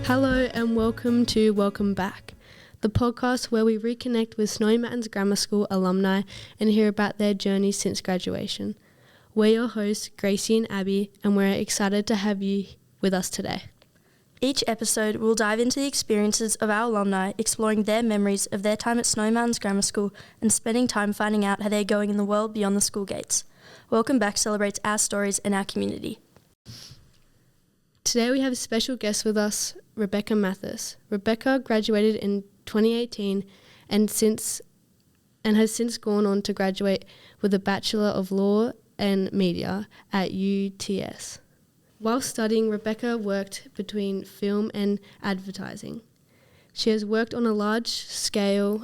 Hello and welcome back, the podcast where we reconnect with Snowy Mountains Grammar School alumni and hear about their journey since graduation. We're your hosts, Gracie and Abbie, and we're excited to have you with us today. Each episode, we'll dive into the experiences of our alumni, exploring their memories of their time at Snowy Mountains Grammar School and spending time finding out how they're going in the world beyond the school gates. Welcome Back celebrates our stories and our community. Today we have a special guest with us, Rebecca Matthes. Rebecca graduated in 2018 and has since gone on to graduate with a Bachelor of Law and Media at UTS. While studying, Rebecca worked between film and advertising. She has worked on a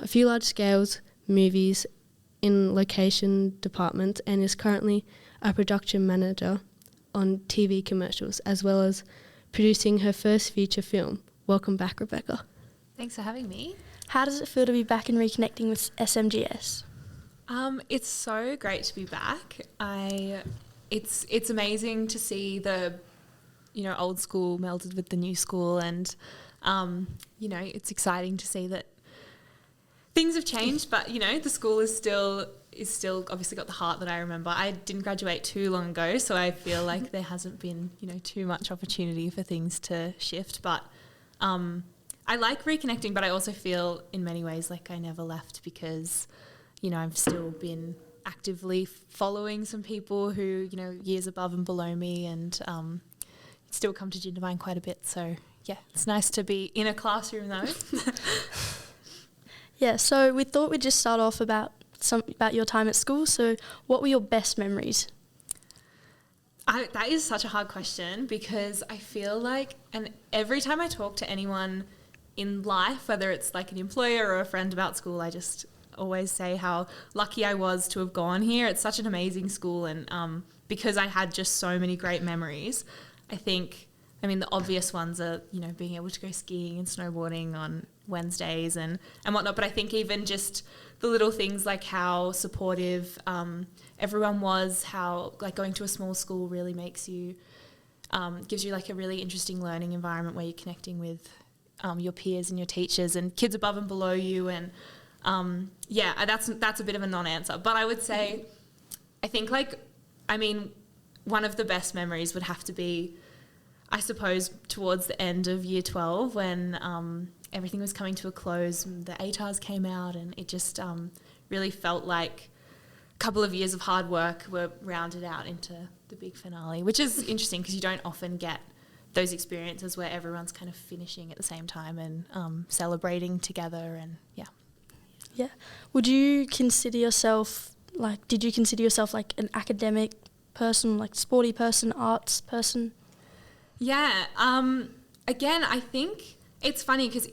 few large scales movies in location departments and is currently a production manager on TV commercials, as well as producing her first feature film. Welcome back, Rebecca. Thanks for having me. How does it feel to be back and reconnecting with SMGS? It's so great to be back. It's amazing to see the, old school melded with the new school, and it's exciting to see that things have changed, but the school is still obviously got the heart that I remember. I didn't graduate too long ago, so I feel like there hasn't been too much opportunity for things to shift, but I like reconnecting, but I also feel in many ways like I never left because I've still been actively following some people who years above and below me, and still come to Jindabyne quite a bit, so yeah, it's nice to be in a classroom though. Yeah, so we thought we'd just start off about your time at school. So what were your best memories? That is such a hard question because I feel like, and every time I talk to anyone in life, whether it's like an employer or a friend about school, I just always say how lucky I was to have gone here. It's such an amazing school, and because I had just so many great memories, the obvious ones are, being able to go skiing and snowboarding on Wednesdays and whatnot. But I think even just the little things like how supportive everyone was, how like going to a small school really makes you, gives you like a really interesting learning environment where you're connecting with your peers and your teachers and kids above and below you. And that's a bit of a non-answer. But I would say, one of the best memories would have to be, I suppose, towards the end of year 12 when everything was coming to a close, the ATARs came out, and it just really felt like a couple of years of hard work were rounded out into the big finale, which is interesting because you don't often get those experiences where everyone's kind of finishing at the same time and celebrating together, and yeah. Yeah. Did you consider yourself like an academic person, like sporty person, arts person? Yeah. Again, I think it's funny because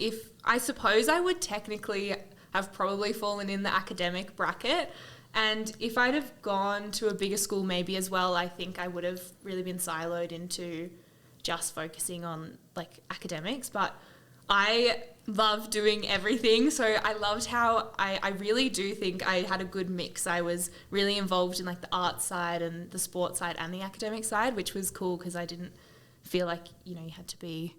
I suppose I would technically have probably fallen in the academic bracket, and if I'd have gone to a bigger school maybe as well, I think I would have really been siloed into just focusing on like academics. But I love doing everything, so I loved how I really do think I had a good mix. I was really involved in like the art side and the sports side and the academic side, which was cool because I didn't feel like you had to be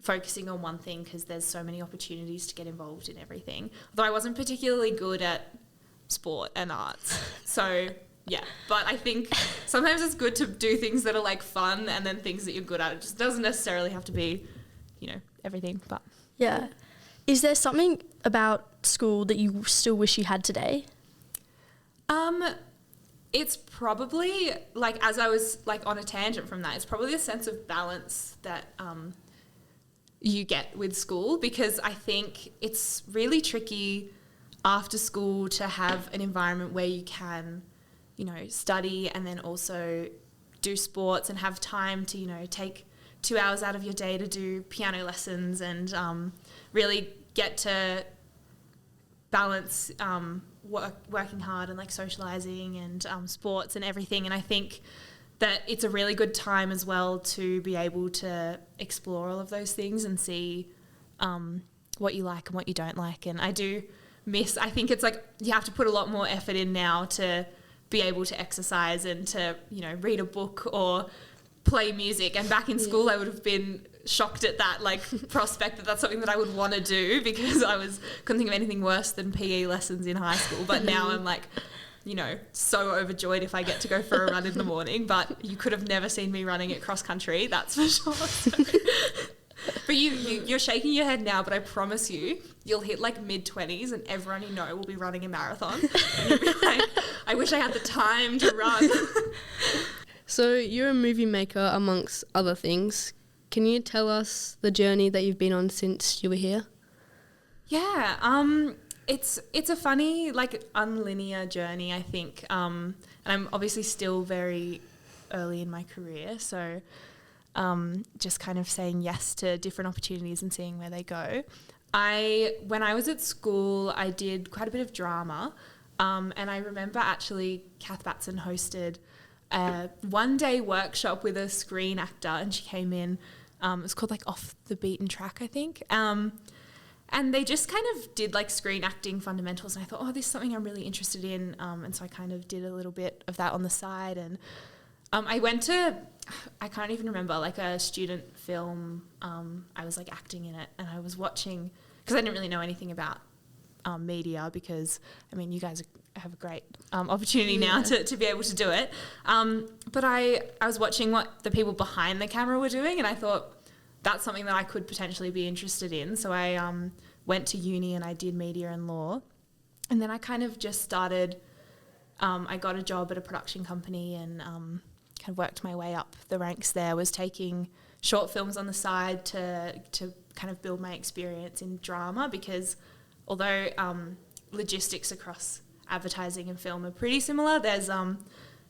focusing on one thing because there's so many opportunities to get involved in everything. Although I wasn't particularly good at sport and arts, so yeah. But I think sometimes it's good to do things that are like fun and then things that you're good at. It just doesn't necessarily have to be everything. But yeah, is there something about school that you still wish you had today? It's probably, like, as I was, like, on a tangent from that, it's probably a sense of balance that you get with school, because I think it's really tricky after school to have an environment where you can, study and then also do sports and have time to, take 2 hours out of your day to do piano lessons and really get to balance working hard and like socializing and sports and everything. And I think that it's a really good time as well to be able to explore all of those things and see what you like and what you don't like. And I do miss, I think it's like you have to put a lot more effort in now to be able to exercise and to, read a book or play music. And back in school I would have been shocked at that like prospect that that's something that I would want to do, because couldn't think of anything worse than PE lessons in high school. But now I'm like, you know, so overjoyed if I get to go for a run in the morning. But you could have never seen me running at cross country, that's for sure. So. But you're shaking your head now, but I promise you'll hit like mid-20s and everyone you know will be running a marathon. And you'll be like, I wish I had the time to run. So you're a movie maker amongst other things. Can you tell us the journey that you've been on since you were here? Yeah, it's a funny, like, unlinear journey, I think. And I'm obviously still very early in my career, so just kind of saying yes to different opportunities and seeing where they go. When I was at school, I did quite a bit of drama, and I remember actually Kath Batson hosted a one-day workshop with a screen actor, and she came in. It was called like Off the Beaten Track, I think. And they just kind of did like screen acting fundamentals, and I thought, oh, this is something I'm really interested in. And so I kind of did a little bit of that on the side. And I went to, I can't even remember, like a student film. I was like acting in it, and I was watching, because I didn't really know anything about media, because, I mean, you guys have a great opportunity now to be able to do it. But I was watching what the people behind the camera were doing, and I thought that's something that I could potentially be interested in. So I went to uni and I did media and law. And then I kind of just started, I got a job at a production company and kind of worked my way up the ranks there. I was taking short films on the side to kind of build my experience in drama, because although logistics across advertising and film are pretty similar, there's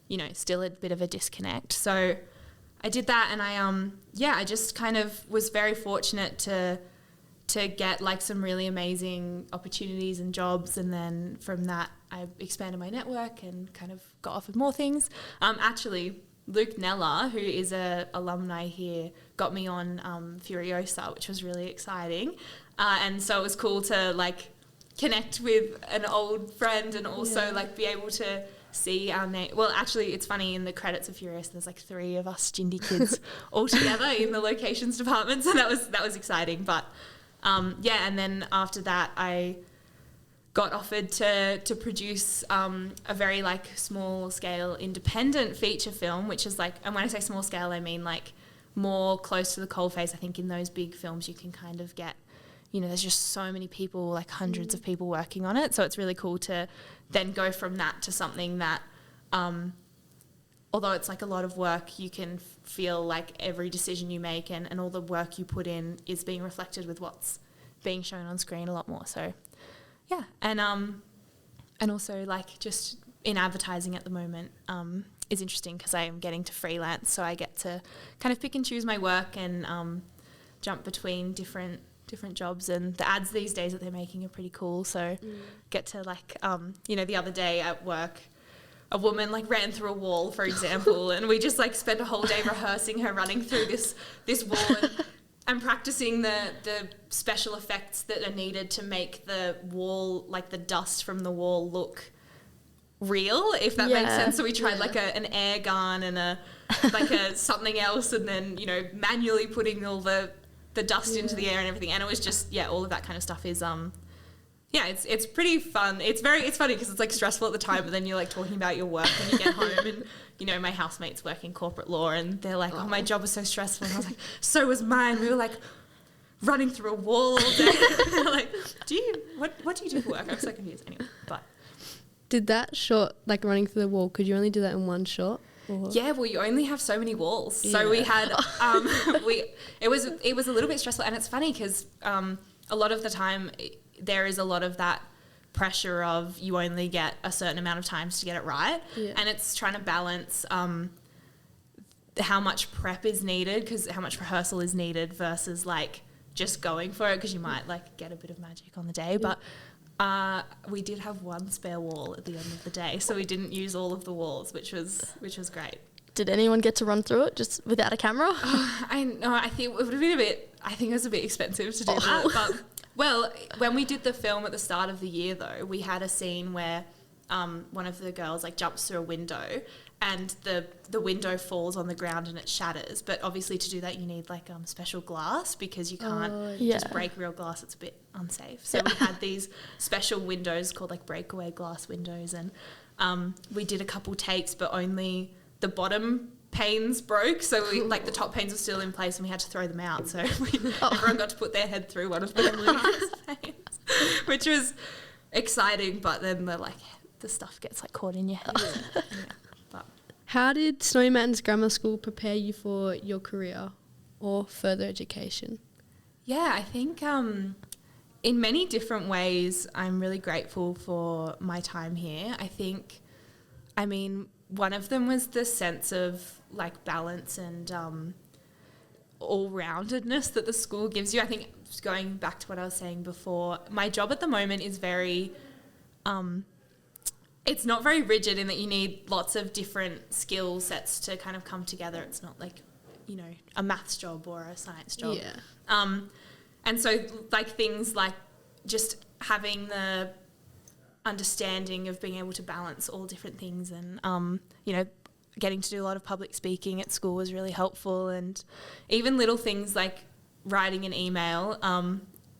you know, still a bit of a disconnect. So I did that, and I just kind of was very fortunate to get like some really amazing opportunities and jobs, and then from that I expanded my network and kind of got offered more things. Actually, Luke Nella, who is a alumni here, got me on Furiosa, which was really exciting, and so it was cool to like connect with an old friend and also like be able to see our name. Well, actually, it's funny, in the credits of Furious, there's like 3 of us Jindy kids all together in the locations department, so that was exciting. But and then after that, I got offered to produce a very like small scale independent feature film, which is like, and when I say small scale, I mean like more close to the coalface. I think in those big films you can kind of get, you know, there's just so many people, like hundreds of people working on it. So it's really cool to then go from that to something that, although it's like a lot of work, you can feel like every decision you make and all the work you put in is being reflected with what's being shown on screen a lot more. So, yeah. And also like just in advertising at the moment is interesting, because I am getting to freelance. So I get to kind of pick and choose my work and jump between different jobs, and the ads these days that they're making are pretty cool. So get to like, you know, the other day at work, a woman like ran through a wall, for example, and we just like spent a whole day rehearsing her running through this wall and practicing the special effects that are needed to make the wall, like the dust from the wall, look real, if that makes sense. So we tried like an air gun and a something else, and then, you know, manually putting all the dust into the air and everything, and it was just all of that kind of stuff is it's pretty fun. It's funny because it's like stressful at the time, but then you're like talking about your work when you get home, and you know, my housemates work in corporate law and they're like, oh, my job was so stressful, and I was like, so was mine. We were like running through a wall all day. Like, what do you do for work? I'm so confused. Anyway, but did that shot, like running through the wall, could you only do that in one shot? Yeah, well, you only have so many walls. So we had, it was a little bit stressful, and it's funny because a lot of the time there is a lot of that pressure of you only get a certain amount of times to get it right, and it's trying to balance how much prep is needed, because how much rehearsal is needed versus like just going for it, because you might like get a bit of magic on the day, but we did have one spare wall at the end of the day, so we didn't use all of the walls, which was great. Did anyone get to run through it just without a camera? I know. I think it would have been it was a bit expensive to do that. But well, when we did the film at the start of the year, though, we had a scene where one of the girls like jumps through a window, and the window falls on the ground and it shatters. But obviously to do that you need like special glass, because you can't just break real glass. It's a bit unsafe. So we had these special windows called like breakaway glass windows, and we did a couple takes, but only the bottom panes broke. So we, like the top panes were still in place and we had to throw them out. So everyone got to put their head through one of the panes, which was exciting. But then the stuff gets like caught in your head. But How did Snowman's Grammar School prepare you for your career or further education? yeah, I think in many different ways I'm really grateful for my time here. I mean, one of them was the sense of like balance and all-roundedness that the school gives you. I think, going back to what I was saying before, my job at the moment is very it's not very rigid in that you need lots of different skill sets to kind of come together. It's not like, you know, a maths job or a science job. Yeah. And so like things like just having the understanding of being able to balance all different things, and you know, getting to do a lot of public speaking at school was really helpful. And even little things like writing an email,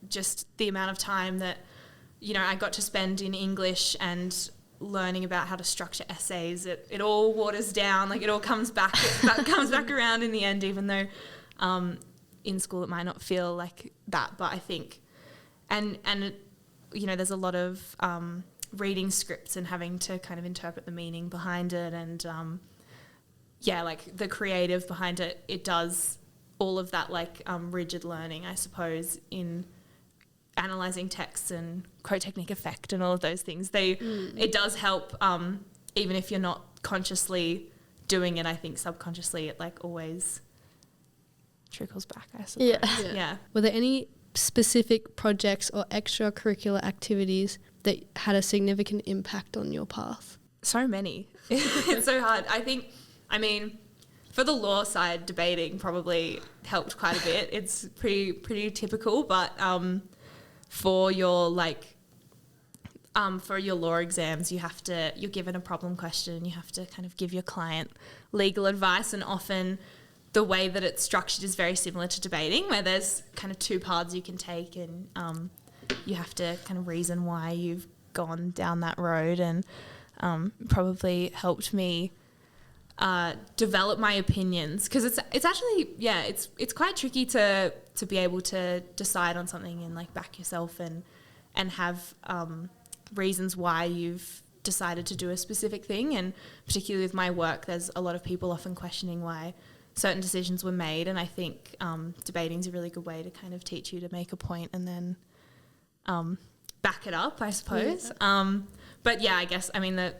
just the amount of time that, you know, I got to spend in English and learning about how to structure essays, it all waters down, like it all comes back around in the end, even though in school it might not feel like that. But I think and you know, there's a lot of reading scripts and having to kind of interpret the meaning behind it, and like the creative behind it. It does all of that like rigid learning, I suppose, in analysing texts and quote technique effect and all of those things. It does help, even if you're not consciously doing it. I think subconsciously it like always trickles back, I suppose. Yeah. Were there any specific projects or extracurricular activities that had a significant impact on your path? So many. It's so hard. I mean, for the law side, debating probably helped quite a bit. It's pretty typical, but for your law exams, you're given a problem question. You have to kind of give your client legal advice, and often the way that it's structured is very similar to debating, where there's kind of two paths you can take, and you have to kind of reason why you've gone down that road, and probably helped me develop my opinions, because it's actually it's quite tricky to be able to decide on something and like back yourself and have reasons why you've decided to do a specific thing. And particularly with my work, there's a lot of people often questioning why certain decisions were made, and I think debating is a really good way to kind of teach you to make a point and then back it up, I suppose. Yeah. But yeah, I guess, I mean, the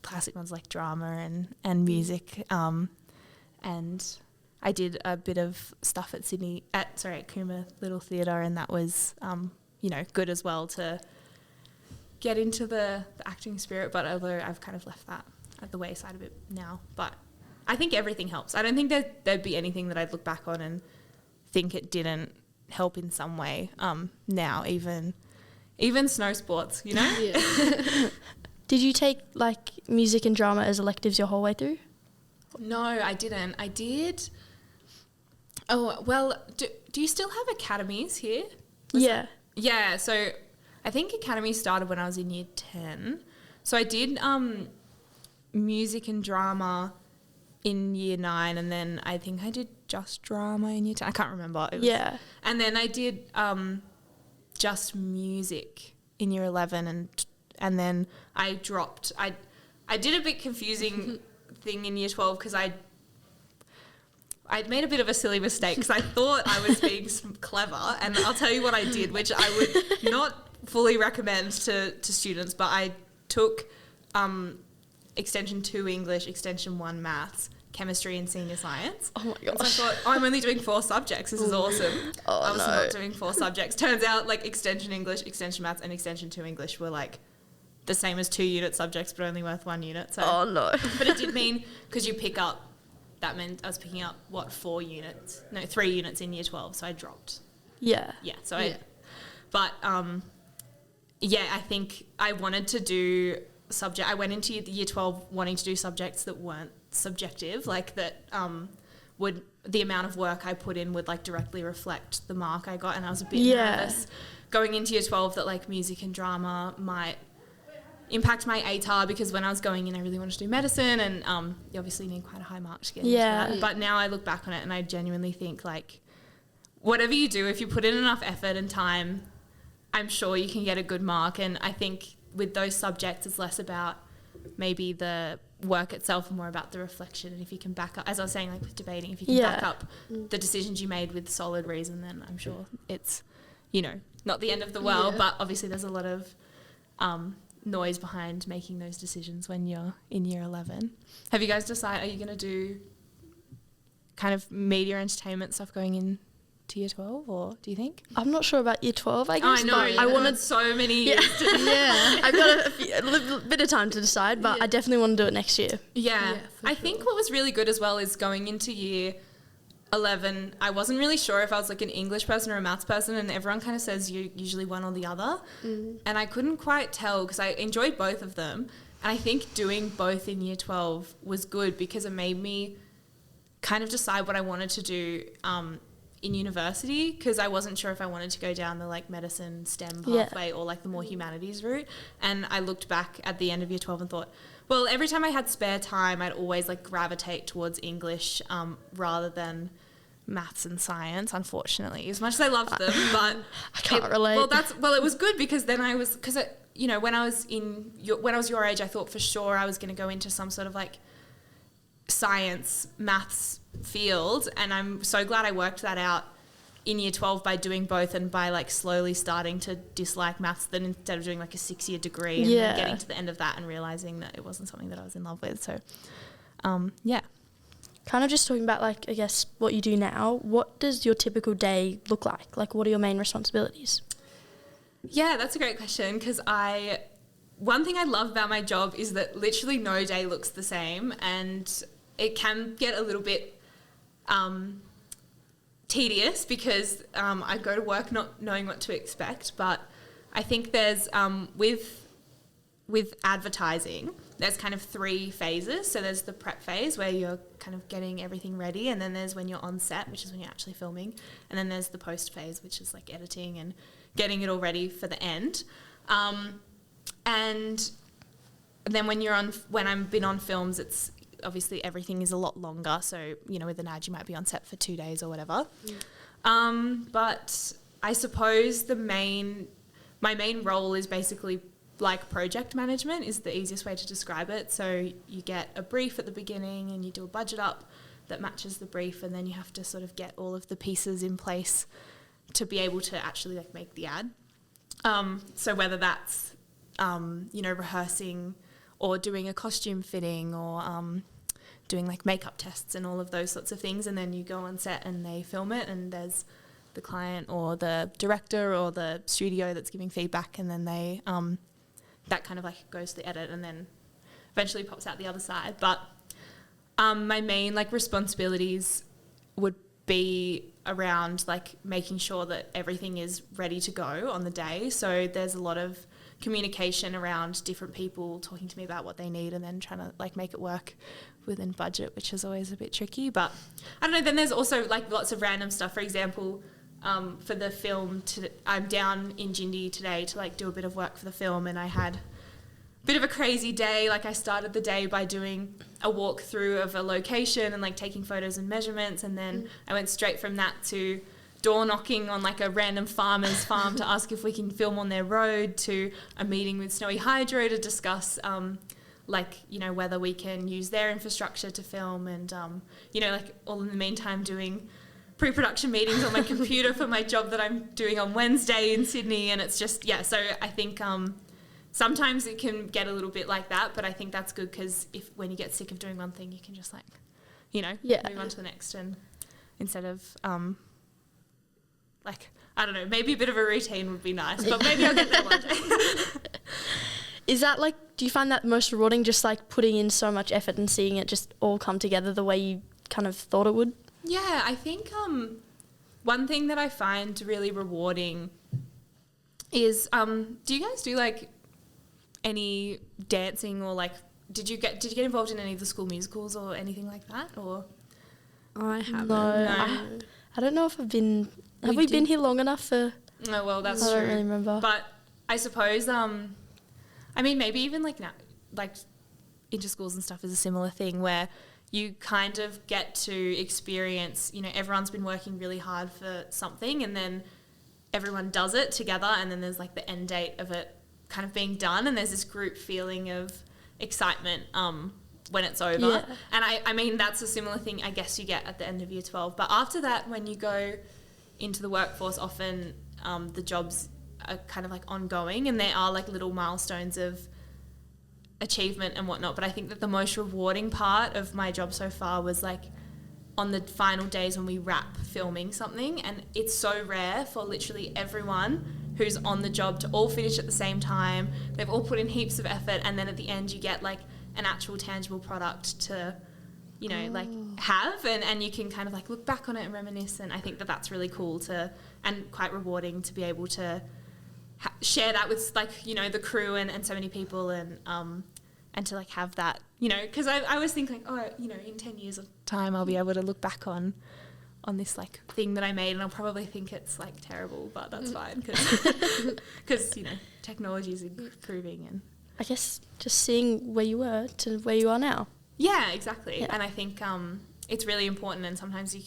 classic ones like drama and music, and I did a bit of stuff at Cooma Little Theatre, and that was you know, good as well to get into the acting spirit. But although I've kind of left that at the wayside a bit now, but I think everything helps. I don't think there'd be anything that I'd look back on and think it didn't help in some way. Now, even snow sports, you know. Yeah. Did you take like music and drama as electives your whole way through? No, I didn't. I did. Oh, well, do you still have academies here? Yeah, so I think academy started when I was in year 10. So I did music and drama in year 9, and then I think I did just drama in year 10. I can't remember. And then I did just music in year 11, and then I dropped. I did a bit confusing thing in year 12 because I'd made a bit of a silly mistake because I thought I was being clever, and I'll tell you what I did, which I would not fully recommend to students, but I took Extension 2 English, Extension 1 Maths, Chemistry and Senior Science. Oh my gosh. So I thought, I'm only doing 4 subjects. This is awesome. I was not doing 4 subjects. Turns out like Extension English, Extension Maths and Extension 2 English were like the same as 2 unit subjects but only worth 1 unit. So, but it did mean, because you pick up, that meant I was picking up, 3 units in year 12, so I dropped. Yeah. Yeah, so I think I wanted to do I went into year 12 wanting to do subjects that weren't subjective, like that would the amount of work I put in would like directly reflect the mark I got, and I was a bit nervous going into year 12 that like music and drama might impact my ATAR, because when I was going in I really wanted to do medicine, and you obviously need quite a high mark to get into that. But now I look back on it and I genuinely think like whatever you do, if you put in enough effort and time, I'm sure you can get a good mark. And I think with those subjects it's less about maybe the work itself and more about the reflection, and if you can back up, as I was saying, like with debating, if you can back up the decisions you made with solid reason, then I'm sure it's, you know, not the end of the world. But obviously there's a lot of noise behind making those decisions when you're in year 11. Have you guys decided, are you going to do kind of media entertainment stuff going in to year 12, or do you think? I'm not sure about year 12, I guess. I know, I wanted so many years to do. I've got a little bit of time to decide, but I definitely want to do it next year. I think what was really good as well is going into year 11, I wasn't really sure if I was like an English person or a maths person, and everyone kind of says you're usually one or the other. And I couldn't quite tell because I enjoyed both of them. And I think doing both in year 12 was good because it made me kind of decide what I wanted to do in university, because I wasn't sure if I wanted to go down the like medicine STEM pathway or like the more humanities route. And I looked back at the end of year 12 and thought, well, every time I had spare time, I'd always like gravitate towards English rather than maths and science, unfortunately, as much as I loved them. But I can't relate. Well, it was good because then I was, because you know, when I was your age, I thought for sure I was going to go into some sort of like science, maths field, and I'm so glad I worked that out in year 12 by doing both and by like slowly starting to dislike maths, then instead of doing like a 6-year degree and then getting to the end of that and realising that it wasn't something that I was in love with. So kind of just talking about like, I guess, what you do now, what does your typical day look like? Like, what are your main responsibilities? Yeah, that's a great question, because one thing I love about my job is that literally no day looks the same, and it can get a little bit tedious because I go to work not knowing what to expect. But I think there's with advertising, there's kind of 3 phases. So there's the prep phase where you're kind of getting everything ready, and then there's when you're on set, which is when you're actually filming, and then there's the post phase, which is like editing and getting it all ready for the end. And then when I've been on films, it's obviously everything is a lot longer. So, you know, with an ad, you might be on set for 2 days or whatever. But I suppose my main role is basically like project management is the easiest way to describe it. So you get a brief at the beginning and you do a budget up that matches the brief, and then you have to sort of get all of the pieces in place to be able to actually like make the ad. So whether that's you know, rehearsing or doing a costume fitting or doing like makeup tests and all of those sorts of things, and then you go on set and they film it, and there's the client or the director or the studio that's giving feedback, and then they that kind of like goes to the edit and then eventually pops out the other side. But my main like responsibilities would be around like making sure that everything is ready to go on the day. So there's a lot of communication around different people talking to me about what they need, and then trying to like make it work within budget, which is always a bit tricky. But I don't know, then there's also like lots of random stuff. For example, for the film, I'm down in Jindy today to like do a bit of work for the film, and I had a bit of a crazy day. Like I started the day by doing a walkthrough of a location and like taking photos and measurements, and then I went straight from that to door knocking on like a random farmer's farm to ask if we can film on their road, to a meeting with Snowy Hydro to discuss like, you know, whether we can use their infrastructure to film, and you know, like all in the meantime doing pre-production meetings on my computer for my job that I'm doing on Wednesday in Sydney. And it's just, yeah, so I think sometimes it can get a little bit like that, but I think that's good, because when you get sick of doing one thing, you can just like, you know, move on to the next, and instead of like, I don't know, maybe a bit of a routine would be nice, but maybe I'll get there one day. Is that like, do you find that most rewarding, just like putting in so much effort and seeing it just all come together the way you kind of thought it would? Yeah, I think one thing that I find really rewarding is, do you guys do like any dancing or like did you get involved in any of the school musicals or anything like that? Or I haven't. No. I don't know if I've been... Have we been here long enough for... No, well, that's I true. don't really remember. But I suppose, I mean, maybe even like now, like interschools and stuff is a similar thing where you kind of get to experience, you know, everyone's been working really hard for something and then everyone does it together and then there's like the end date of it kind of being done and there's this group feeling of excitement when it's over. Yeah. And I mean, that's a similar thing I guess you get at the end of year 12. But after that, when you go into the workforce, often the jobs are kind of like ongoing and there are like little milestones of achievement and whatnot. But I think that the most rewarding part of my job so far was like on the final days when we wrap filming something, and it's so rare for literally everyone who's on the job to all finish at the same time. They've all put in heaps of effort and then at the end you get like an actual tangible product to, you know, like have and you can kind of like look back on it and reminisce, and I think that that's really cool to and quite rewarding to be able to share that with like, you know, the crew and so many people and to like have that, you know, because I always think like, oh, you know, in 10 years of time I'll be able to look back on this like thing that I made and I'll probably think it's like terrible, but that's fine because you know, technology is improving and I guess just seeing where you were to where you are now. Yeah, exactly. Yeah. And I think it's really important, and sometimes you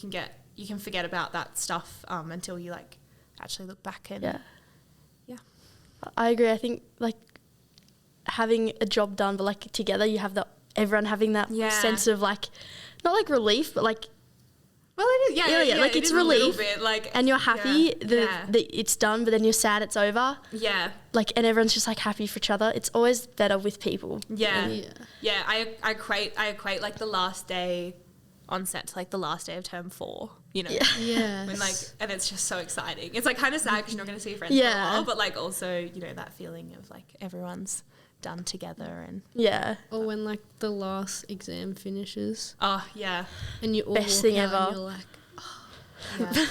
can forget about that stuff until you like actually look back and Yeah. Yeah. I agree. I think like having a job done, but like together you have everyone having that sense of like, not like relief, but like, well, it is, yeah, like it it's is a little relief, bit, like, and you're happy that it's done, but then you're sad it's over. Yeah. Like, and everyone's just like happy for each other. It's always better with people. Yeah. I equate like the last day on set to like the last day of term 4, you know. Yeah. When like, and it's just so exciting. It's like kind of sad because you're not going to see your friends for a while, but like also, you know, that feeling of like everyone's done together and or when like the last exam finishes. Oh yeah. And you all best walk thing out ever. and you're like, Yeah.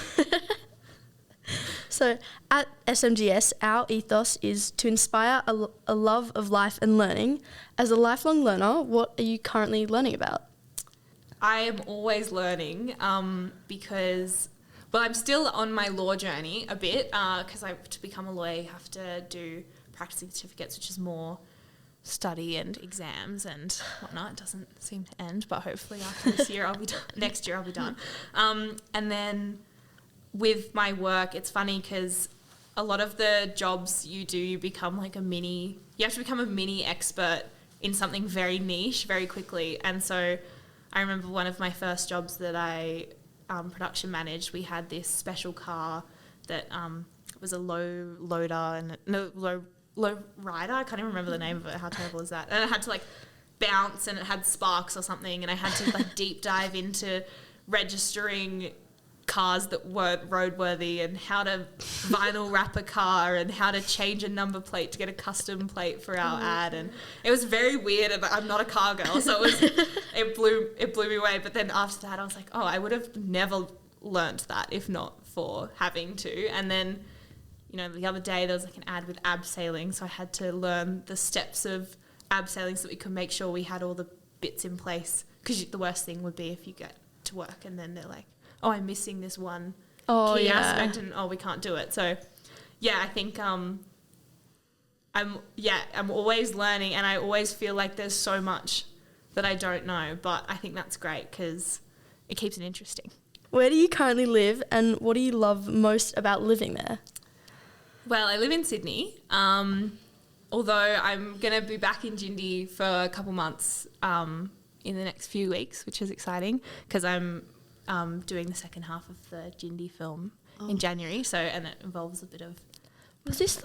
So at SMGS, our ethos is to inspire a love of life and learning. As a lifelong learner, what are you currently learning about? I am always learning because, well, I'm still on my law journey a bit because to become a lawyer you have to do practicing certificates, which is more study and exams and whatnot. It doesn't seem to end, but hopefully after this year I'll be done. Next year I'll be done. And then with my work, it's funny because a lot of the jobs you do, you become like you have to become a mini expert in something very niche very quickly. And so I remember one of my first jobs that I production managed, we had this special car that was a low rider. I can't even remember the name of it. How terrible is that? And it had to like bounce and it had sparks or something, and I had to like deep dive into registering cars that weren't roadworthy and how to vinyl wrap a car and how to change a number plate to get a custom plate for our ad. And it was very weird, and I'm not a car girl, so it blew me away. But then after that I was like, oh, I would have never learnt that if not for having to. And then, you know, the other day there was like an ad with abseiling, so I had to learn the steps of abseiling so that we could make sure we had all the bits in place, because the worst thing would be if you get to work and then they're like, oh, I'm missing this one key aspect and we can't do it. So yeah, I think I'm always learning, and I always feel like there's so much that I don't know, but I think that's great because it keeps it interesting. Where do you currently live, and what do you love most about living there? Well, I live in Sydney, although I'm going to be back in Jindy for a couple months in the next few weeks, which is exciting because I'm doing the second half of the Jindy film in January, and it involves a bit of... Was this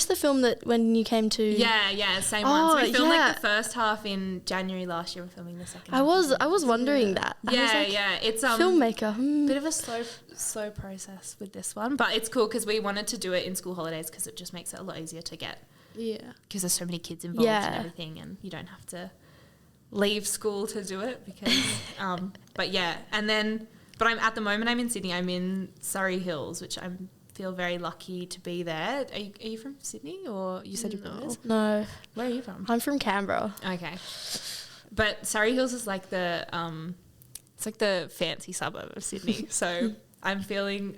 the film that when you came to... Yeah, same one. So we filmed like the first half in January last year. We're filming the second half. I was wondering that. It's filmmaker. Bit of a slow process with this one, but it's cool because we wanted to do it in school holidays because it just makes it a lot easier to get. Yeah. Because there's so many kids involved and everything, and you don't have to leave school to do it because... but I'm at the moment I'm in Sydney. I'm in Surrey Hills, which I'm feel very lucky to be there. Are you from Sydney, or you said you're from? No. Where are you from? I'm from Canberra. Okay. But Surrey Hills is like the it's like the fancy suburb of Sydney. So I'm feeling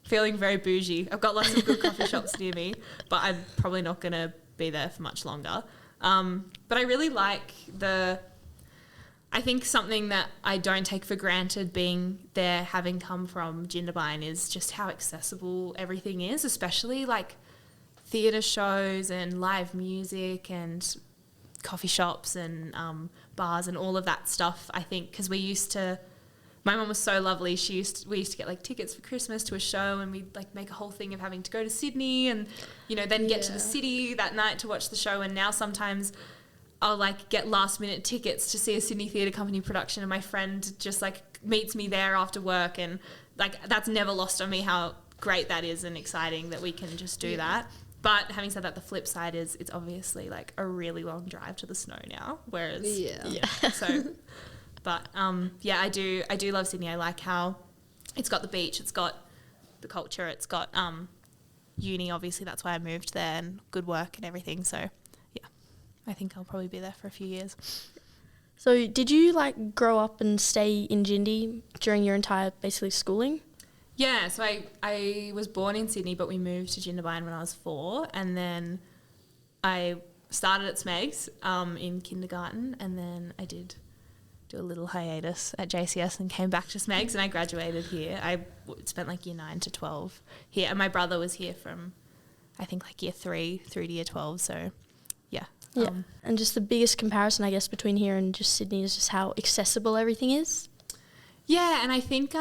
very bougie. I've got lots of good coffee shops near me, but I'm probably not going to be there for much longer. But I really like I think something that I don't take for granted being there, having come from Jindabyne, is just how accessible everything is, especially like theatre shows and live music and coffee shops and bars and all of that stuff. I think because my mum was so lovely. We used to get like tickets for Christmas to a show, and we'd like make a whole thing of having to go to Sydney and, then get to the city that night to watch the show. And now sometimes I'll like get last minute tickets to see a Sydney Theatre Company production, and my friend just like meets me there after work, and like that's never lost on me how great that is and exciting that we can just do that. But having said that, the flip side is it's obviously like a really long drive to the snow now, whereas I do love Sydney. I like how it's got the beach, it's got the culture, it's got uni, obviously that's why I moved there, and good work and everything. So I think I'll probably be there for a few years. So did you like grow up and stay in Jindy during your entire basically schooling? Yeah, so I was born in Sydney, but we moved to Jindabyne when I was 4, and then I started at SMGS in kindergarten, and then I did do a little hiatus at JCS and came back to SMGS, and I graduated here. I spent like year 9 to 12 here, and my brother was here from I think like year 3 through to year 12, so yeah. And just the biggest comparison, I guess, between here and just Sydney is just how accessible everything is. Yeah, and I think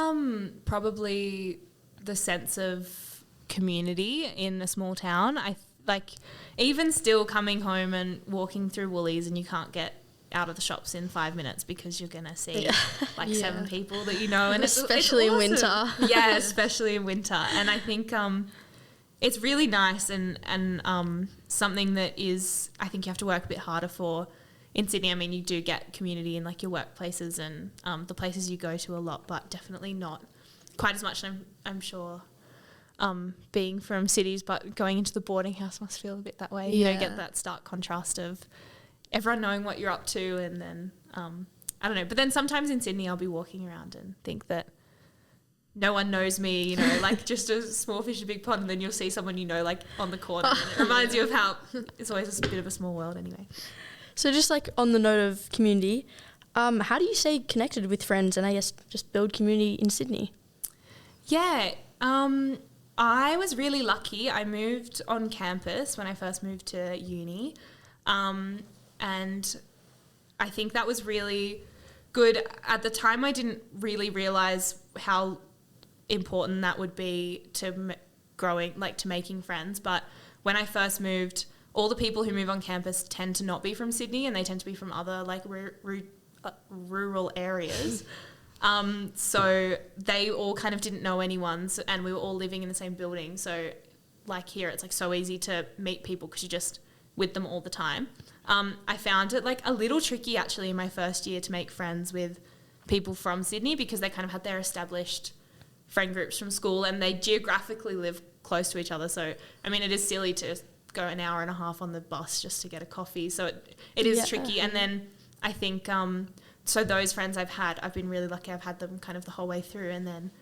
probably the sense of community in a small town. I like even still coming home and walking through Woolies, and you can't get out of the shops in 5 minutes because you're gonna see 7 people that you know, and especially it's in winter. Yeah, especially in winter. And I think it's really nice and something that is, I think you have to work a bit harder for in Sydney. I mean, you do get community in like your workplaces and the places you go to a lot, but definitely not quite as much. I'm sure being from cities, but going into the boarding house must feel a bit that way. Yeah. You get that stark contrast of everyone knowing what you're up to, and then I don't know. But then sometimes in Sydney I'll be walking around and think that no one knows me, like just a small fish in a big pond, and then you'll see someone like on the corner, and it reminds you of how it's always a bit of a small world anyway. So just like on the note of community, how do you stay connected with friends and I guess just build community in Sydney? Yeah, I was really lucky. I moved on campus when I first moved to uni, and I think that was really good. At the time, I didn't really realise how important that would be to to making friends. But when I first moved, all the people who move on campus tend to not be from Sydney, and they tend to be from other like rural areas. So they all kind of didn't know anyone, and we were all living in the same building. So like here, it's like so easy to meet people because you're just with them all the time. I found it like a little tricky actually in my first year to make friends with people from Sydney because they kind of had their established friend groups from school, and they geographically live close to each other. So, I mean, it is silly to go an hour and a half on the bus just to get a coffee. So it is tricky. And then I think, so those friends I've been really lucky. I've had them kind of the whole way through. And then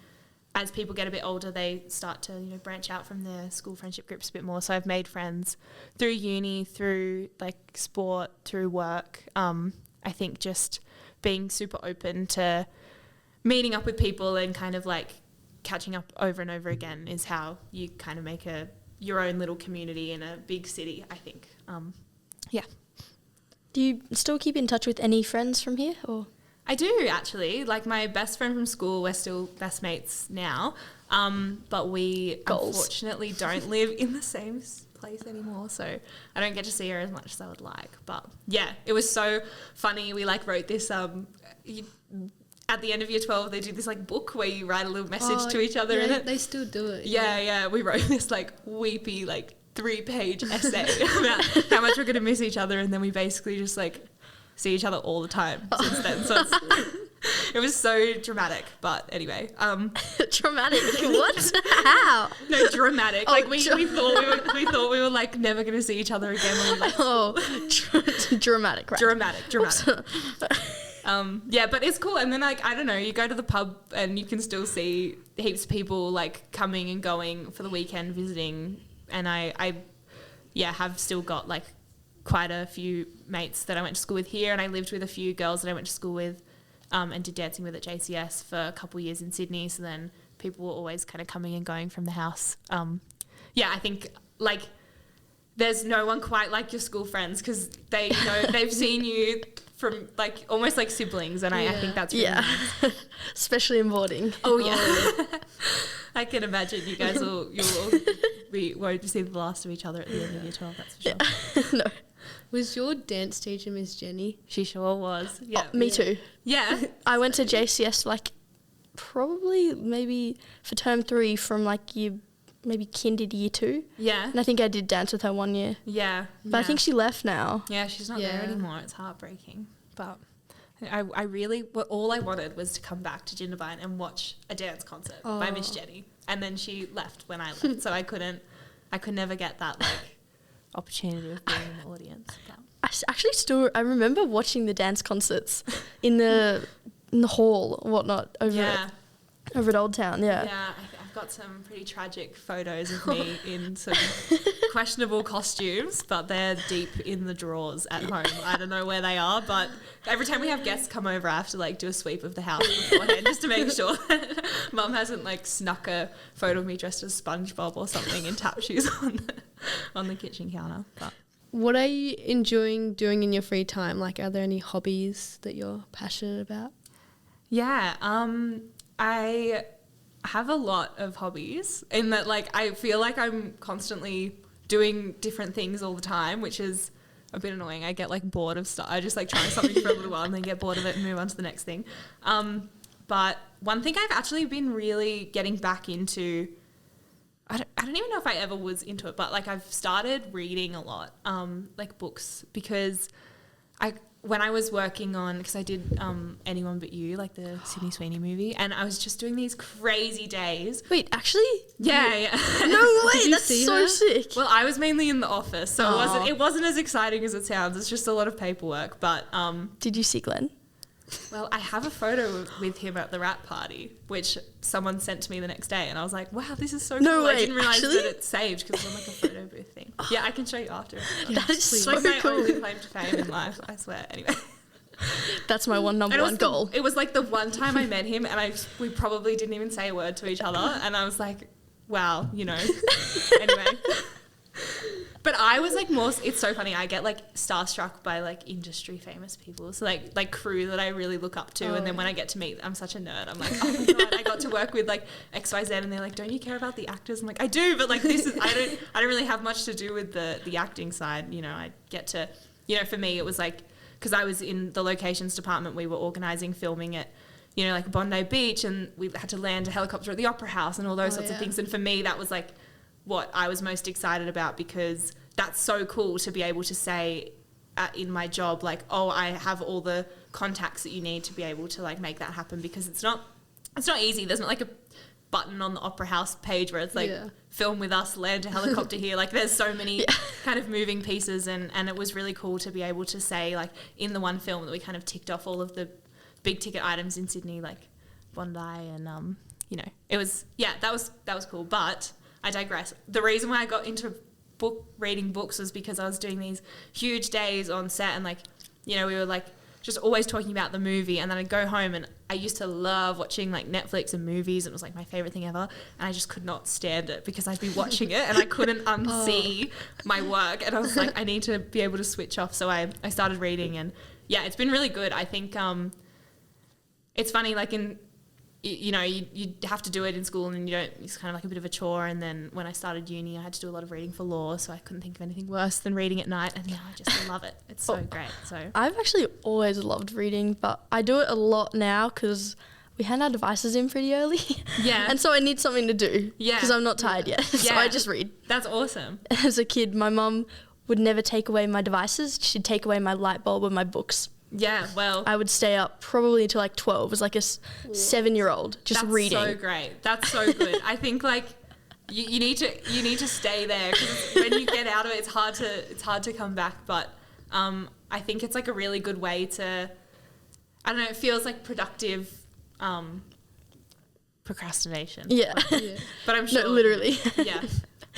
as people get a bit older, they start to, branch out from their school friendship groups a bit more. So I've made friends through uni, through like sport, through work. I think just being super open to meeting up with people and kind of like catching up over and over again is how you kind of make your own little community in a big city, I think. Do you still keep in touch with any friends from here? Or I do, actually. Like my best friend from school, we're still best mates now, but we unfortunately don't live in the same place anymore, so I don't get to see her as much as I would like. But yeah, it was so funny. We like wrote this at the end of year 12, they do this like book where you write a little message to each other in it. They still do it. Yeah. We wrote this like weepy like 3-page essay about how much we're going to miss each other, and then we basically just like see each other all the time since then. So It was so dramatic, but anyway. Traumatic? What? How? No, dramatic. Oh, Like we thought we were like never gonna see each other again when we left. Dramatic, right? Dramatic. Yeah, but it's cool. And then like, I don't know, you go to the pub and you can still see heaps of people like coming and going for the weekend visiting. And I have still got like quite a few mates that I went to school with here, and I lived with a few girls that I went to school with and did dancing with at JCS for a couple of years in Sydney. So then people were always kind of coming and going from the house. I think like there's no one quite like your school friends because they they've seen you from like almost like siblings, and I think that's really nice. Especially in boarding. Oh yeah. I can imagine you guys we won't see the last of each other at the end of year 12, that's for sure. No. Was your dance teacher Miss Jenny? She sure was. Yeah. Me too. Yeah. I went to JCS like probably maybe for term 3 from like maybe kinder to year 2. Yeah. And I think I did dance with her 1 year. Yeah. But I think she left now. Yeah, she's not there anymore. It's heartbreaking. But I really, all I wanted was to come back to Jindabyne and watch a dance concert by Miss Jenny. And then she left when I left. So I could never get that like opportunity of being in the audience. But. I remember watching the dance concerts in the hall or whatnot over at Old Town. Yeah. Yeah, I've got some pretty tragic photos of me in some questionable costumes, but they're deep in the drawers at home. I don't know where they are, but every time we have guests come over, I have to like do a sweep of the house beforehand just to make sure that Mum hasn't like snuck a photo of me dressed as SpongeBob or something in tap shoes on the kitchen counter. But. What are you enjoying doing in your free time? Like, are there any hobbies that you're passionate about? Yeah, I have a lot of hobbies in that like I feel like I'm constantly doing different things all the time, which is a bit annoying. I get like bored of stuff. I just like try something for a little while and then get bored of it and move on to the next thing. But one thing I've actually been really getting back into, I don't even know if I ever was into it, but like I've started reading a lot, like books, because when I was working on, because I did Anyone But You, like the Sydney Sweeney movie, and I was just doing these crazy days. Wait, actually? Yeah. No way, that's so sick. Well, I was mainly in the office, so it wasn't as exciting as it sounds. It's just a lot of paperwork, but... Did you see Glenn? Well, I have a photo with him at the wrap party, which someone sent to me the next day, and I was like, wow, this is so cool. No way, I didn't realise actually? that it's saved because it's on like a photo booth thing. Yeah, I can show you after. That is It's so like my cool. only claim to fame in life, I swear. Anyway. That's my number one goal. It was like the one time I met him, and we probably didn't even say a word to each other, and I was like, wow, anyway. But I was like it's so funny, I get like starstruck by like industry famous people, so like crew that I really look up to, and then when I get to meet, I'm such a nerd, I'm like, oh my god, I got to work with like XYZ, and they're like, don't you care about the actors? I'm like, I do, but like this is, I don't really have much to do with the acting side, I get to, for me it was like, because I was in the locations department, we were organising filming at like Bondi Beach, and we had to land a helicopter at the Opera House and all those sorts of things, and for me that was like what I was most excited about, because that's so cool to be able to say in my job, like, oh, I have all the contacts that you need to be able to like make that happen, because it's not easy. There's not like a button on the Opera House page where it's like film with us, land a helicopter here. Like there's so many kind of moving pieces, and it was really cool to be able to say like in the one film that we kind of ticked off all of the big ticket items in Sydney, like Bondi, and it was that was cool. But I digress. The reason why I got into reading books was because I was doing these huge days on set, and like we were like just always talking about the movie, and then I'd go home, and I used to love watching like Netflix and movies. It was like my favorite thing ever, and I just could not stand it because I'd be watching it and I couldn't unsee my work, and I was like, I need to be able to switch off. So I started reading, and it's been really good. I think it's funny, like you have to do it in school, and then it's kind of like a bit of a chore. And then when I started uni, I had to do a lot of reading for law, so I couldn't think of anything worse than reading at night, and now I just love it. It's so great. So I've actually always loved reading, but I do it a lot now because we hand our devices in pretty early. Yeah. And so I need something to do. Yeah. Because I'm not tired yet. So I just read. That's awesome. As a kid, my mum would never take away my devices. She'd take away my light bulb and my books. Yeah, well, I would stay up probably until like 12 as like a 7-year-old just that's reading. so great. That's so good. I think like you need to stay there, because when you get out of it, it's hard to come back. But I think it's like a really good way to, I don't know, it feels like productive procrastination. Yeah. But I'm sure. No, literally. Yeah.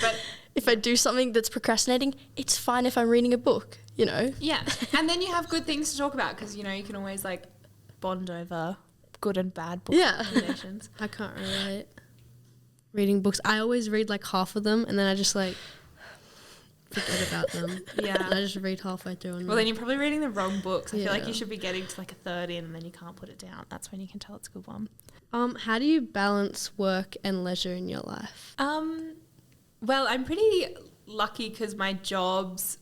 But if I do something that's procrastinating, it's fine if I'm reading a book, you know? yeah. And then you have good things to talk about, because, you know, you can always like bond over good and bad book recommendations. I can't relate. Reading books, I always read like half of them and then I just like forget about them. Yeah. And I just read halfway through. And Well, then you're probably reading the wrong books. I feel like Yeah. you should be getting to like a third in, and then you can't put it down. That's when you can tell it's a good one. how do you balance work and leisure in your life? Well, I'm pretty lucky because my jobs,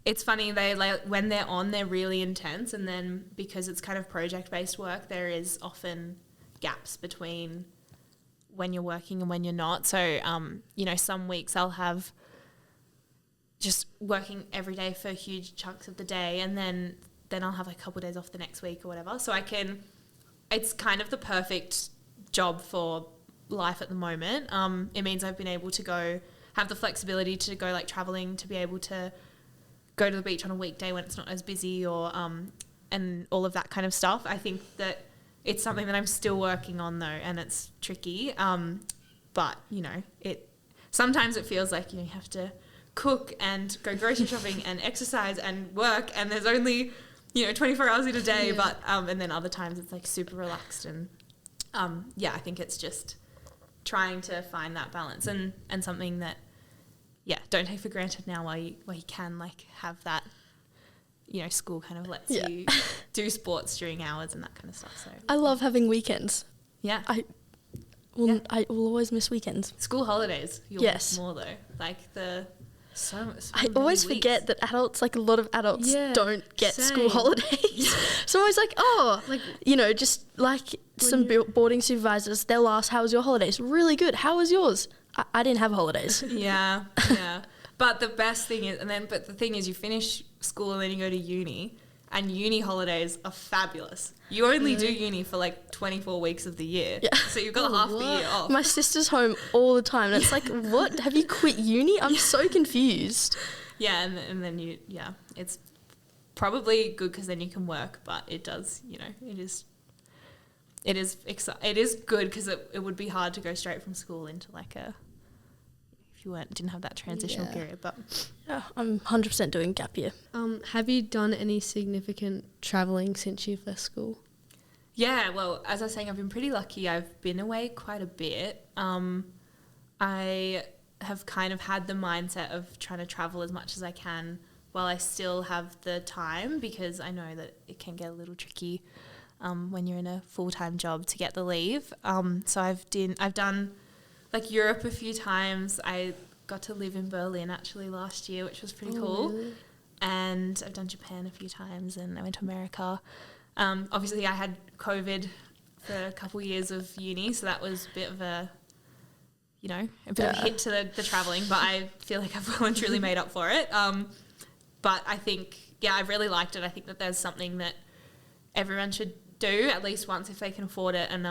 it's funny, they like when they're on, they're really intense, and then because it's kind of project-based work, there is often gaps between when you're working and when you're not. So, you know, some weeks I'll have just working every day for huge chunks of the day, and then I'll have like a couple of days off the next week or whatever. So it's kind of the perfect job for life at the moment. It means I've been able to have the flexibility to go like traveling, to be able to go to the beach on a weekday when it's not as busy, or and all of that kind of stuff. I think that it's something that I'm still working on though, and it's tricky. But you know, sometimes it feels like, you know, you have to cook and go grocery shopping and exercise and work, and there's only, you know, 24 hours in a day. Yeah. But and then other times it's like super relaxed, and yeah, I think it's just trying to find that balance, and something that, yeah, don't take for granted now while you can like have that, you know, school kind of lets you do sports during hours and that kind of stuff. So I love having weekends. yeah, I will always miss weekends. school holidays, you'll Yes. miss more though. Like so I many always weeks. forget that adults, like a lot of adults, Yeah, don't get school same. holidays. So I was like, oh, like, you know, just like some boarding supervisors, they'll ask, how was your holidays? Really good. How was yours? I didn't have holidays. Yeah, yeah. But the best thing is, but the thing is, you finish school and then you go to uni, and uni holidays are fabulous. You only do uni for like 24 weeks of the year. Yeah. So you've got half the year off. My sister's home all the time. And it's like, what? Have you quit uni? I'm so confused. Yeah, and then it's probably good because then you can work, but it does, you know, it is good because it would be hard to go straight from school into like if you didn't have that transitional period. But Yeah, I'm 100% doing gap year. Have you done any significant travelling since you've left school? yeah, well, as I was saying, I've been pretty lucky. I've been away quite a bit. I have kind of had the mindset of trying to travel as much as I can while I still have the time, because I know that it can get a little tricky when you're in a full-time job to get the leave. So I've done like Europe a few times. I got to live in Berlin actually last year, which was pretty cool. Really? And I've done Japan a few times, and I went to America. Obviously I had COVID for a couple of years of uni, so that was a bit of a hit to the travelling, but I feel like I've well and truly made up for it. But I think, I've really liked it. I think that there's something that everyone should do at least once if they can afford it, and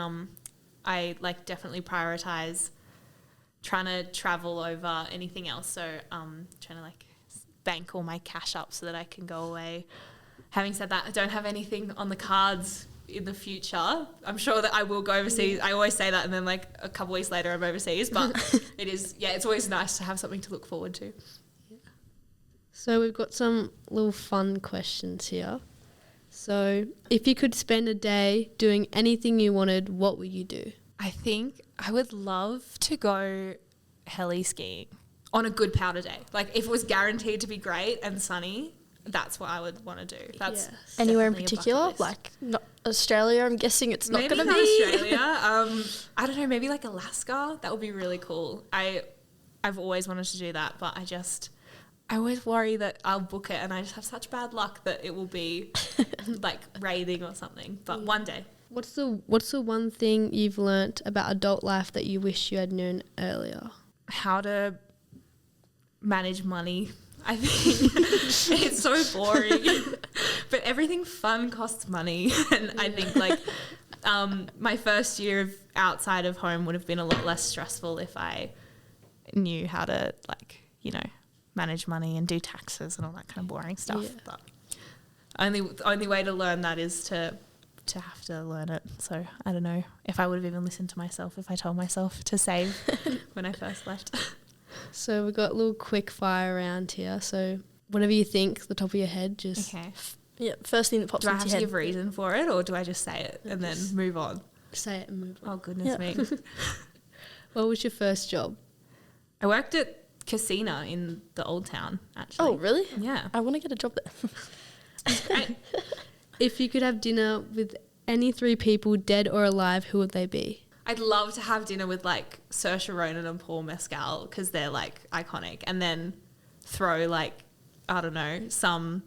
I like definitely prioritise trying to travel over anything else. So trying to like bank all my cash up so that I can go away. Having said that, I don't have anything on the cards in the future. I'm sure that I will go overseas. I always say that, and then like a couple weeks later I'm overseas, but it's always nice to have something to look forward to. So we've got some little fun questions here. So if you could spend a day doing anything you wanted, what would you do? I think I would love to go heli skiing on a good powder day. Like if it was guaranteed to be great and sunny, that's what I would want to do. That's Yes. Anywhere in definitely a particular? bucket list. Like not Australia, I'm guessing it's not Maybe going to not be. Australia. I don't know, maybe like Alaska. That would be really cool. I've always wanted to do that, but I always worry that I'll book it and I just have such bad luck that it will be like raining or something. But one day. What's the one thing you've learnt about adult life that you wish you had known earlier? How to manage money. I think it's so boring. But everything fun costs money. And I think like my first year of outside of home would have been a lot less stressful if I knew how to like, you know, manage money and do taxes and all that kind of boring stuff. Yeah. But only way to learn that is to have to learn it. So I don't know if I would have even listened to myself if I told myself to save when I first left. So we've got a little quick fire round here. So whatever you think, the top of your head, just Okay. Yeah, first thing that pops Do I into have your to head. give reason for it, or do I just say it and then move on? say it and move on. Oh, goodness Yeah. me. What was your first job? I worked at Casino in the Old Town, actually. Oh, really? Yeah. I want to get a job there. Great. If you could have dinner with any 3 people, dead or alive, who would they be? I'd love to have dinner with like Saoirse Ronan and Paul Mescal because they're like iconic, and then throw like, I don't know, some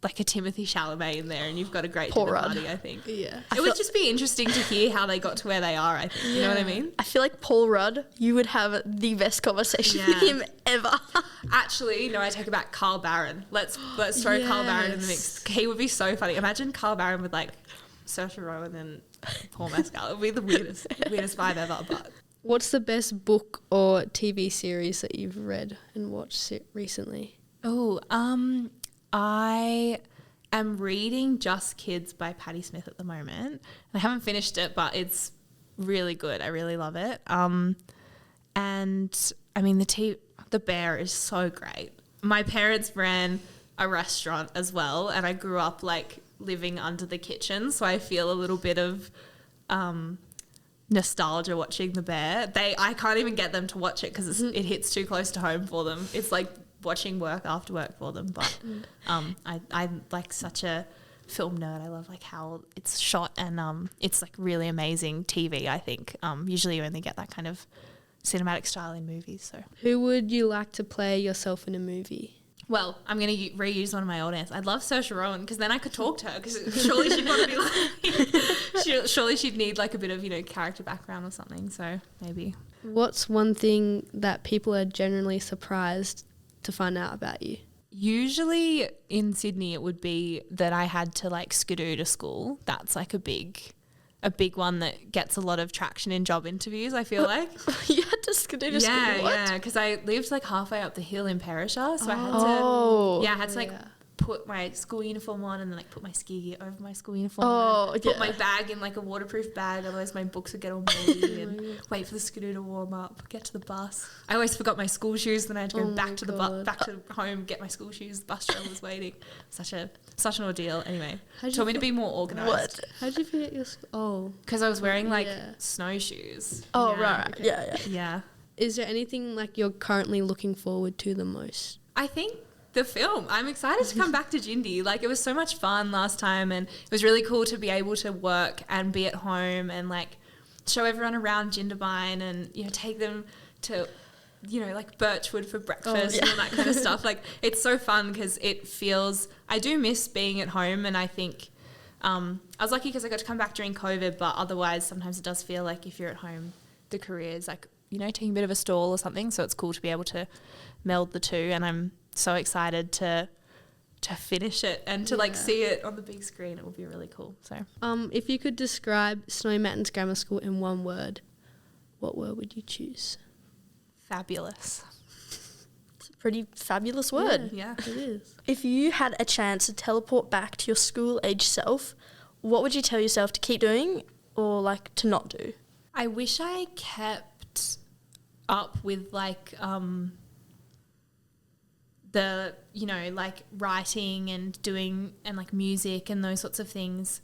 like a Timothy Chalamet in there and you've got a great Paul dinner Rudd. party, I think. Yeah. It would just be interesting to hear how they got to where they are, I think. You know what I mean? I feel like Paul Rudd, you would have the best conversation with Yeah. him ever. Actually, no, I take it back. Carl Barron. Let's throw Carl Barron in the mix. He would be so funny. Imagine Carl Barron with like Saoirse Ronan and Paul Mescal. It would be the weirdest vibe ever. But What's the best book or TV series that you've read and watched recently? I am reading Just Kids by Patti Smith at the moment. I haven't finished it, but it's really good. I really love it. And I mean the bear is so great. My parents ran a restaurant as well, and I grew up like living under the kitchen, so I feel a little bit of nostalgia watching the bear. I can't even get them to watch it because it hits too close to home for them. It's like watching work after work for them. But I'm like such a film nerd. I love like how it's shot, and it's like really amazing TV, I think. Usually you only get that kind of cinematic style in movies. So Who would you like to play yourself in a movie? well, I'm going to reuse one of my old answers. I'd love Saoirse Ronan because then I could talk to her because surely she'd want to be like, surely she'd need like a bit of, you know, character background or something. So maybe. What's one thing that people are generally surprised to find out about you? Usually in Sydney it would be that I had to like skidoo to school. That's like a big one that gets a lot of traction in job interviews, I feel like. You had to skidoo to school. What? Yeah, because I lived like halfway up the hill in Perisher, so I had to like put my school uniform on and then like put my ski gear over my school uniform. And put my bag in like a waterproof bag, otherwise my books would get all moldy, and wait for the skidoo to warm up, get to the bus. I always forgot my school shoes, then I had to go back to home, get my school shoes. The bus driver was waiting. Such an ordeal. Anyway, told me to be more organised. What? How did you forget your Because I was wearing like snowshoes. Oh, Yeah. right. Yeah. Yeah. Is there anything like you're currently looking forward to the most? I think the film. I'm excited to come back to Jindy. Like, it was so much fun last time, and it was really cool to be able to work and be at home and like show everyone around Jindabyne and, you know, take them to, you know, like Birchwood for breakfast and all that kind of stuff. Like, it's so fun because it feels, I do miss being at home, and I think I was lucky because I got to come back during COVID, but otherwise sometimes it does feel like if you're at home, the career is like, you know, taking a bit of a stall or something. So it's cool to be able to meld the two, and I'm so excited to finish it and to like see it on the big screen. It will be really cool. So If you could describe Snowy Mountains Grammar School in one word, what word would you choose? fabulous. It's a pretty fabulous word. Yeah. It is. If you had a chance to teleport back to your school-age self, what would you tell yourself to keep doing or like to not do? I wish I kept up with like the, you know, like writing and doing and like music and those sorts of things.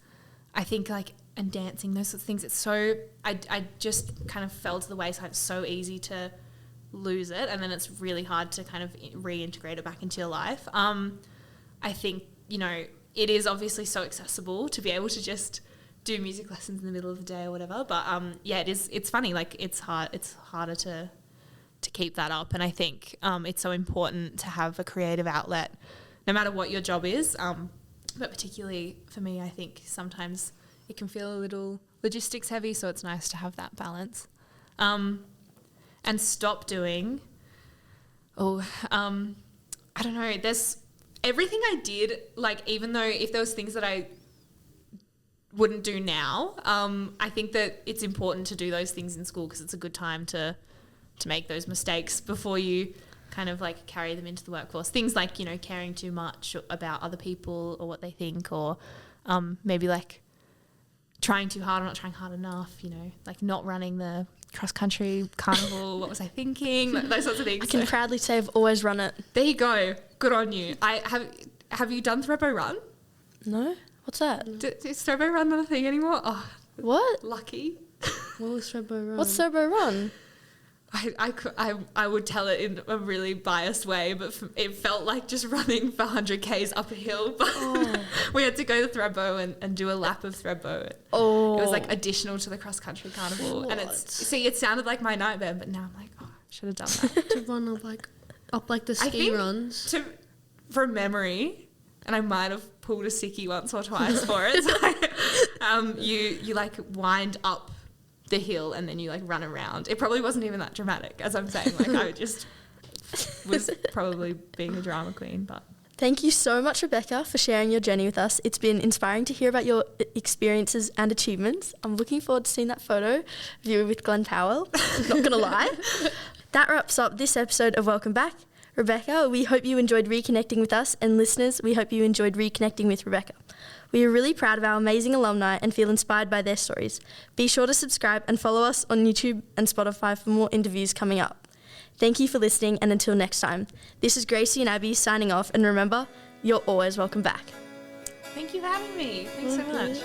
I think like, and dancing, those sorts of things. It's so, I just kind of fell to the wayside. It's so easy to lose it, and then it's really hard to kind of reintegrate it back into your life. I think, you know, it is obviously so accessible to be able to just do music lessons in the middle of the day or whatever. But yeah, it's funny. Like, it's harder to keep that up. And I think it's so important to have a creative outlet, no matter what your job is. But particularly for me, I think sometimes it can feel a little logistics heavy. So it's nice to have that balance. And stop doing, I don't know, everything I did, like, even though if there was things that I wouldn't do now, I think that it's important to do those things in school because it's a good time to make those mistakes before you kind of like carry them into the workforce. Things like, you know, caring too much about other people or what they think, or maybe like trying too hard or not trying hard enough, you know, like not running the cross-country carnival. What was I thinking? Those sorts of things. I can proudly say I've always run it. There you go. Good on you. Have you done Thredbo Run? No? What's that? Is Thredbo Run not a thing anymore? Oh, What? lucky. What was Thredbo Run? What's Thredbo Run? I would tell it in a really biased way, but it felt like just running for 100 Ks up a hill. But we had to go to Thredbo and do a lap of Thredbo. Oh. It was like additional to the cross-country carnival. And it sounded like my nightmare, but now I'm like, oh, I should have done that. To run up like the ski runs. From memory, and I might have pulled a sickie once or twice for it. So, you like wind up the hill and then you like run around. It probably wasn't even that dramatic, as I'm saying. Like I just was probably being a drama queen. But thank you so much, Rebecca, for sharing your journey with us. It's been inspiring to hear about your experiences and achievements. I'm looking forward to seeing that photo of you with Glenn Powell. I'm not gonna lie. That wraps up this episode of Welcome Back. Rebecca, we hope you enjoyed reconnecting with us, and listeners, we hope you enjoyed reconnecting with Rebecca. We are really proud of our amazing alumni and feel inspired by their stories. Be sure to subscribe and follow us on YouTube and Spotify for more interviews coming up. Thank you for listening, and until next time, this is Gracie and Abbie signing off, and remember, you're always welcome back. thank you for having me. Thanks so much.